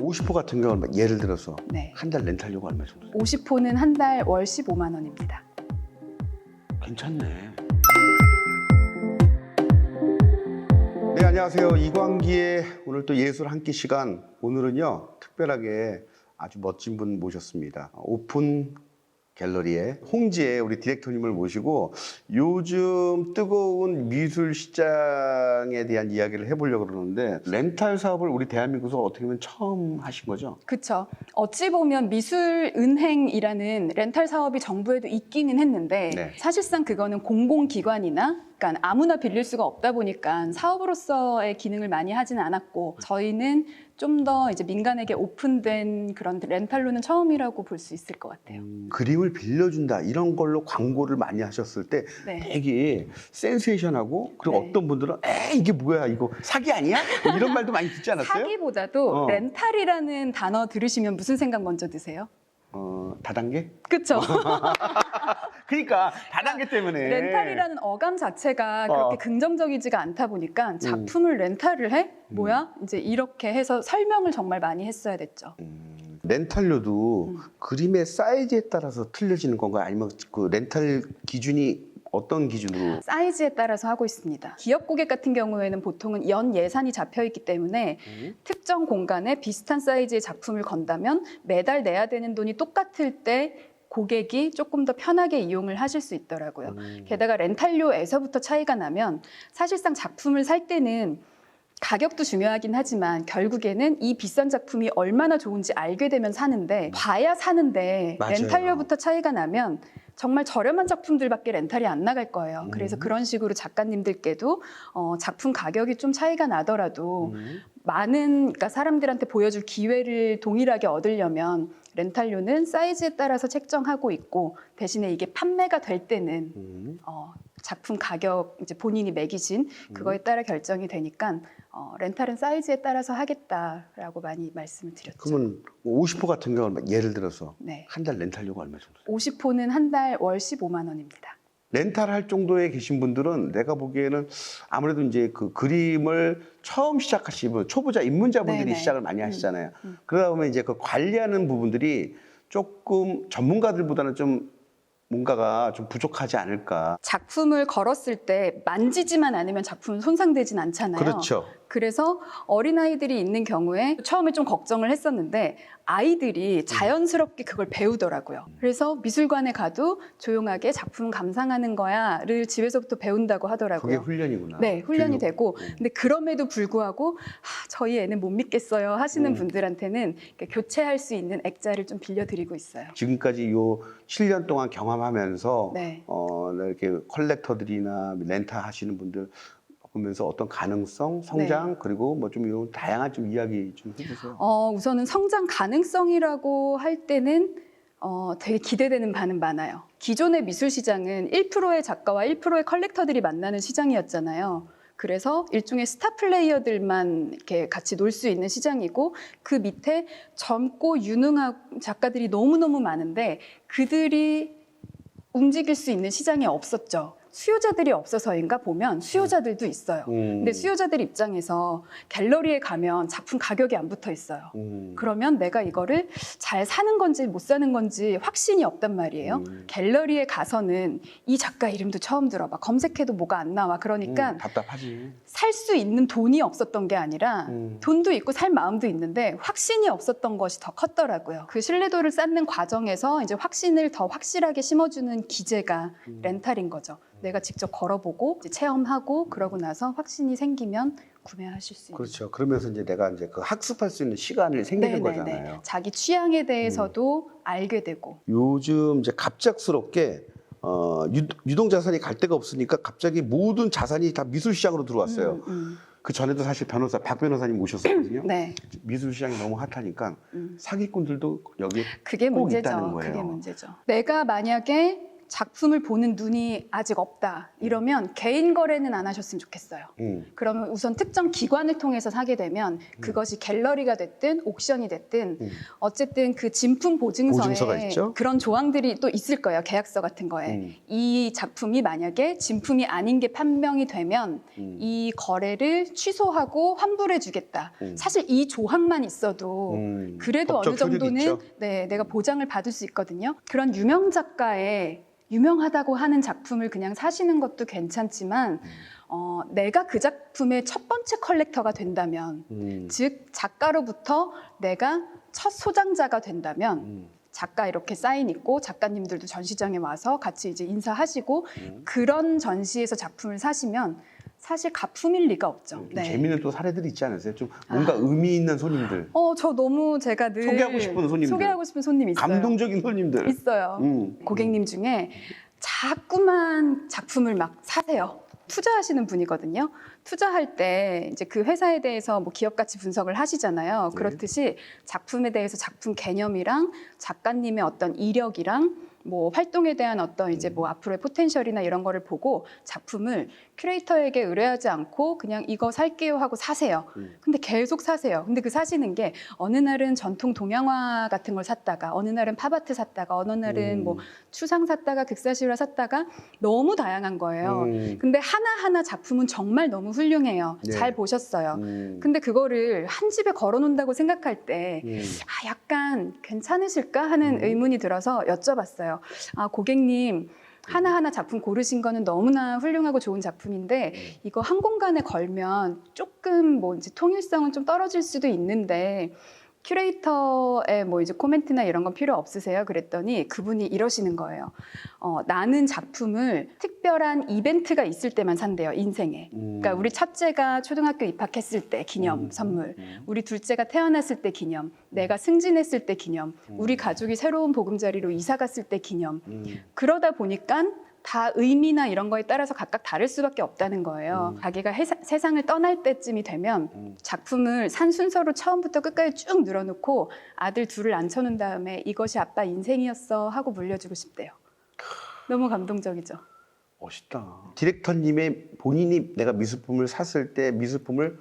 50호 같은 경우는 예를 들어서 네. 한 달 렌탈료가 얼마 정도? 50호는 한 달 월 15만 원입니다. 괜찮네. 네, 안녕하세요. 이광기의 오늘 또 예술 한 끼 시간. 오늘은요, 특별하게 아주 멋진 분 모셨습니다. 오픈 갤러리의 홍지혜 우리 디렉터님을 모시고 요즘 뜨거운 미술 시장에 대한 이야기를 해보려고 그러는데, 렌탈 사업을 우리 대한민국에서 어떻게 보면 처음 하신 거죠? 그렇죠. 어찌 보면 미술은행이라는 렌탈 사업이 정부에도 있기는 했는데 네. 사실상 그거는 공공기관이나 그러니까 아무나 빌릴 수가 없다 보니까 사업으로서의 기능을 많이 하지는 않았고, 저희는 좀 더 이제 민간에게 오픈된 그런 렌탈로는 처음이라고 볼 수 있을 것 같아요. 그림을 빌려준다 이런 걸로 광고를 많이 하셨을 때 네. 되게 센세이션하고, 그리고 네. 어떤 분들은 이게 뭐야, 이거 사기 아니야? 뭐 이런 말도 많이 듣지 않았어요? 사기보다도 렌탈이라는 단어 들으시면 무슨 생각 먼저 드세요? 다단계? 그렇죠. 그러니까 다단계 때문에 렌탈이라는 어감 자체가 그렇게 긍정적이지가 않다 보니까 작품을 렌탈을 해? 뭐야? 이제 이렇게 해서 설명을 정말 많이 했어야 됐죠. 렌탈료도 그림의 사이즈에 따라서 틀려지는 건가요? 아니면 그 렌탈 기준이 어떤 기준으로? 사이즈에 따라서 하고 있습니다. 기업 고객 같은 경우에는 보통은 연 예산이 잡혀 있기 때문에 특정 공간에 비슷한 사이즈의 작품을 건다면 매달 내야 되는 돈이 똑같을 때 고객이 조금 더 편하게 이용을 하실 수 있더라고요. 게다가 렌탈료에서부터 차이가 나면 사실상 작품을 살 때는 가격도 중요하긴 하지만 결국에는 이 비싼 작품이 얼마나 좋은지 알게 되면 사는데, 봐야 사는데 맞아요. 렌탈료부터 차이가 나면 정말 저렴한 작품들밖에 렌탈이 안 나갈 거예요. 그래서 그런 식으로 작가님들께도 작품 가격이 좀 차이가 나더라도 많은, 그러니까 사람들한테 보여줄 기회를 동일하게 얻으려면 렌탈료는 사이즈에 따라서 책정하고 있고, 대신에 이게 판매가 될 때는 작품 가격 이제 본인이 매기신 그거에 따라 결정이 되니까 렌탈은 사이즈에 따라서 하겠다라고 많이 말씀을 드렸죠. 그러면 50호 같은 경우는 예를 들어서 네. 한 달 렌탈료가 얼마 정도? 50호는 한 달 월 15만 원입니다. 렌탈 할 정도에 계신 분들은 내가 보기에는 아무래도 이제 그 그림을 처음 시작하시는 분, 초보자 입문자분들이 네네. 시작을 많이 하시잖아요. 그러다 보면 이제 그 관리하는 부분들이 조금 전문가들보다는 좀 뭔가가 좀 부족하지 않을까. 작품을 걸었을 때 만지지만 않으면 작품은 손상되진 않잖아요. 그렇죠. 그래서 어린아이들이 있는 경우에 처음에 좀 걱정을 했었는데 아이들이 자연스럽게 그걸 배우더라고요. 그래서 미술관에 가도 조용하게 작품 감상하는 거야를 집에서부터 배운다고 하더라고요. 그게 훈련이구나. 네, 훈련이 교육. 되고, 근데 그럼에도 불구하고 저희 애는 못 믿겠어요 하시는 분들한테는 교체할 수 있는 액자를 좀 빌려드리고 있어요. 지금까지 요 7년 동안 경험하면서 네. 이렇게 컬렉터들이나 렌탈 하시는 분들 보면서 어떤 가능성, 성장, 그리고 뭐 좀 이런 다양한 좀 이야기 좀 해주세요. 우선은 성장 가능성이라고 할 때는 되게 기대되는 바는 많아요. 기존의 미술 시장은 1%의 작가와 1%의 컬렉터들이 만나는 시장이었잖아요. 그래서 일종의 스타 플레이어들만 이렇게 같이 놀 수 있는 시장이고, 그 밑에 젊고 유능한 작가들이 너무너무 많은데 그들이 움직일 수 있는 시장이 없었죠. 수요자들이 없어서인가 보면 수요자들도 있어요. 근데 수요자들 입장에서 갤러리에 가면 작품 가격이 안 붙어 있어요. 그러면 내가 이거를 잘 사는 건지 못 사는 건지 확신이 없단 말이에요. 갤러리에 가서는 이 작가 이름도 처음 들어봐. 검색해도 뭐가 안 나와. 그러니까 답답하지. 살 수 있는 돈이 없었던 게 아니라 돈도 있고 살 마음도 있는데 확신이 없었던 것이 더 컸더라고요. 그 신뢰도를 쌓는 과정에서 이제 확신을 더 확실하게 심어주는 기제가 렌탈인 거죠. 내가 직접 걸어보고 이제 체험하고 그러고 나서 확신이 생기면 구매하실 수 있는. 그렇죠. 그러면서 이제 내가 이제 그 학습할 수 있는 시간이 생기는 거잖아요. 자기 취향에 대해서도 알게 되고. 요즘 이제 갑작스럽게 유동 자산이 갈 데가 없으니까 갑자기 모든 자산이 다 미술 시장으로 들어왔어요. 그 전에도 사실 박 변호사님 모셨었거든요. 네. 미술 시장이 너무 핫하니까 사기꾼들도 여기에 그게 꼭 문제죠. 있다는 거예요. 그게 문제죠. 내가 만약에 작품을 보는 눈이 아직 없다 이러면 개인 거래는 안 하셨으면 좋겠어요. 그러면 우선 특정 기관을 통해서 사게 되면 그것이 갤러리가 됐든 옥션이 됐든 어쨌든 그 진품 보증서가 보증서에 있죠? 그런 조항들이 또 있을 거예요. 계약서 같은 거에. 이 작품이 만약에 진품이 아닌 게 판명이 되면 이 거래를 취소하고 환불해 주겠다. 사실 이 조항만 있어도 그래도 어느 법적 효력이 정도는 있죠. 네, 내가 보장을 받을 수 있거든요. 그런 유명 작가의 유명하다고 하는 작품을 그냥 사시는 것도 괜찮지만 내가 그 작품의 첫 번째 컬렉터가 된다면 즉 작가로부터 내가 첫 소장자가 된다면 작가 이렇게 사인 있고 작가님들도 전시장에 와서 같이 이제 인사하시고 그런 전시에서 작품을 사시면 사실 가품일 리가 없죠. 좀 재미있는 또 사례들이 있지 않으세요? 좀 뭔가 아. 의미 있는 손님들, 저 너무 제가 늘 소개하고 싶은 손님들, 소개하고 싶은 손님 있어요. 감동적인 손님들. 있어요. 고객님 중에 자꾸만 작품을 막 사세요. 투자하시는 분이거든요. 투자할 때 이제 그 회사에 대해서 뭐 기업 가치 분석을 하시잖아요. 네. 그렇듯이 작품에 대해서 작품 개념이랑 작가님의 어떤 이력이랑 뭐 활동에 대한 어떤 이제 뭐 앞으로의 포텐셜이나 이런 거를 보고 작품을 큐레이터에게 의뢰하지 않고 그냥 이거 살게요 하고 사세요. 근데 계속 사세요. 근데 그 사시는 게 어느 날은 전통 동양화 같은 걸 샀다가 어느 날은 팝아트 샀다가 어느 날은 뭐 추상 샀다가 극사실화 샀다가 너무 다양한 거예요. 근데 하나하나 작품은 정말 너무 훌륭해요. 네. 잘 보셨어요. 근데 그거를 한 집에 걸어놓는다고 생각할 때 약간 괜찮으실까 하는 의문이 들어서 여쭤봤어요. 고객님 하나하나 작품 고르신 거는 너무나 훌륭하고 좋은 작품인데 이거 한 공간에 걸면 조금 뭐 이제 통일성은 좀 떨어질 수도 있는데 큐레이터의 뭐 이제 코멘트나 이런 건 필요 없으세요? 그랬더니 그분이 이러시는 거예요. 나는 작품을 특별한 이벤트가 있을 때만 산대요, 인생에. 그러니까 우리 첫째가 초등학교 입학했을 때 기념 선물, 우리 둘째가 태어났을 때 기념, 내가 승진했을 때 기념, 우리 가족이 새로운 보금자리로 이사 갔을 때 기념. 그러다 보니까 다 의미나 이런 거에 따라서 각각 다를 수밖에 없다는 거예요. 자기가 세상을 떠날 때쯤이 되면 작품을 산 순서로 처음부터 끝까지 쭉 늘어놓고 아들 둘을 앉혀놓은 다음에 이것이 아빠 인생이었어 하고 물려주고 싶대요. 너무 감동적이죠. 멋있다. 디렉터님의 본인이 내가 미술품을 샀을 때 미술품을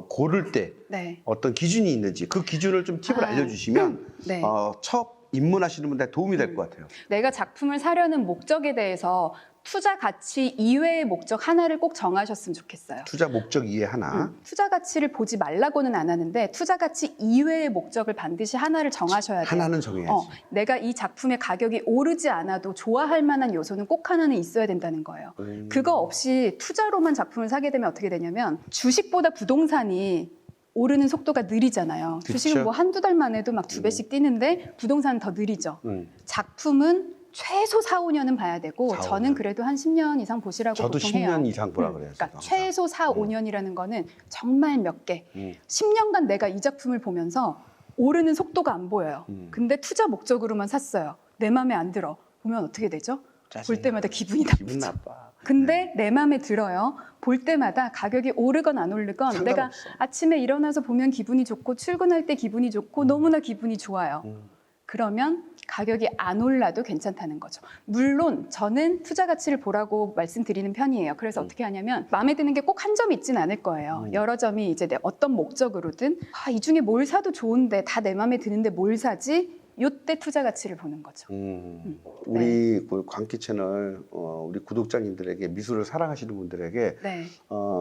고를 때 네. 어떤 기준이 있는지 그 기준을 좀 팁을 알려주시면 네. 처음 입문하시는 분들한테 도움이 될 것 같아요. 내가 작품을 사려는 목적에 대해서 투자 가치 이외의 목적 하나를 꼭 정하셨으면 좋겠어요. 투자 목적 이해 하나. 투자 가치를 보지 말라고는 안 하는데 투자 가치 이외의 목적을 반드시 하나를 정하셔야 돼요. 하나는 정해야지. 내가 이 작품의 가격이 오르지 않아도 좋아할 만한 요소는 꼭 하나는 있어야 된다는 거예요. 그거 없이 투자로만 작품을 사게 되면 어떻게 되냐면 주식보다 부동산이 오르는 속도가 느리잖아요. 그쵸. 주식은 뭐 한두 달만 해도 막 2배씩 뛰는데 부동산은 더 느리죠. 작품은 최소 4, 5년은 봐야 되고 4, 저는 5년. 그래도 한 10년 이상 보시라고 저도 보통 10년 해요. 이상 보라 그래요. 그러니까 저도 최소 4, 5년이라는 거는 정말 몇 개. 10년간 내가 이 작품을 보면서 오르는 속도가 안 보여요. 근데 투자 목적으로만 샀어요. 내 마음에 안 들어. 보면 어떻게 되죠? 볼 때마다 기분이 나쁘죠. 기분 나빠. 근데 내 마음에 들어요. 볼 때마다 가격이 오르건 안 오르건 상관없어. 내가 아침에 일어나서 보면 기분이 좋고 출근할 때 기분이 좋고 너무나 기분이 좋아요. 그러면 가격이 안 올라도 괜찮다는 거죠. 물론 저는 투자 가치를 보라고 말씀드리는 편이에요. 그래서 어떻게 하냐면 마음에 드는 게 꼭 한 점 있지는 않을 거예요. 여러 점이 이제 어떤 목적으로든 이 중에 뭘 사도 좋은데 다 내 마음에 드는데 뭘 사지? 요때 투자 가치를 보는 거죠. 우리 그 광기 채널 우리 구독자님들에게 미술을 사랑하시는 분들에게 네.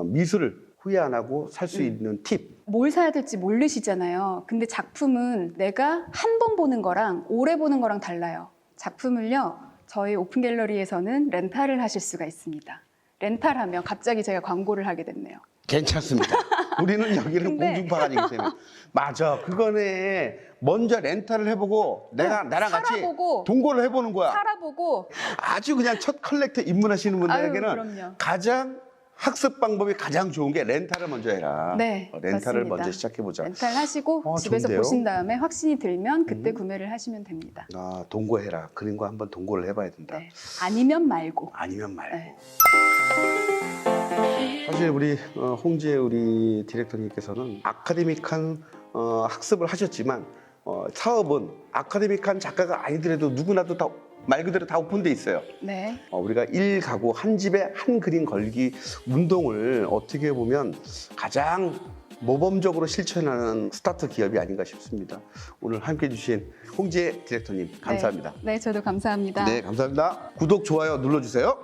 미술을 후회 안 하고 살 수 있는 팁. 뭘 사야 될지 모르시잖아요. 근데 작품은 내가 한 번 보는 거랑 오래 보는 거랑 달라요. 작품을요, 저희 오픈 갤러리에서는 렌탈을 하실 수가 있습니다. 렌탈하면 갑자기 제가 광고를 하게 됐네요. 괜찮습니다. 우리는 여기는 근데- 공중파가 때문에 맞아. 그거네. 먼저 렌탈을 해보고 나랑 같이 살아보고, 동거를 해보는 거야. 살아보고. 아주 그냥 첫 컬렉터 입문하시는 분들에게는 그럼요. 가장 학습 방법이 가장 좋은 게 렌탈을 먼저 해라. 네, 렌탈을 맞습니다. 먼저 시작해보자. 렌탈 하시고 집에서 좋은데요? 보신 다음에 확신이 들면 그때 구매를 하시면 됩니다. 동거해라. 그런 거 한번 동거를 해봐야 된다. 네. 아니면 말고. 아니면 말고. 네. 사실 우리 홍지혜 우리 디렉터님께서는 아카데믹한 학습을 하셨지만 사업은 아카데믹한 작가가 아니더라도 누구나도 다 말 그대로 다 오픈돼 있어요. 네. 우리가 1가구 한 집에 한 그림 걸기 운동을 어떻게 보면 가장 모범적으로 실천하는 스타트 기업이 아닌가 싶습니다. 오늘 함께해 주신 홍지혜 디렉터님 감사합니다. 네, 저도 감사합니다. 네, 감사합니다. 구독, 좋아요 눌러주세요.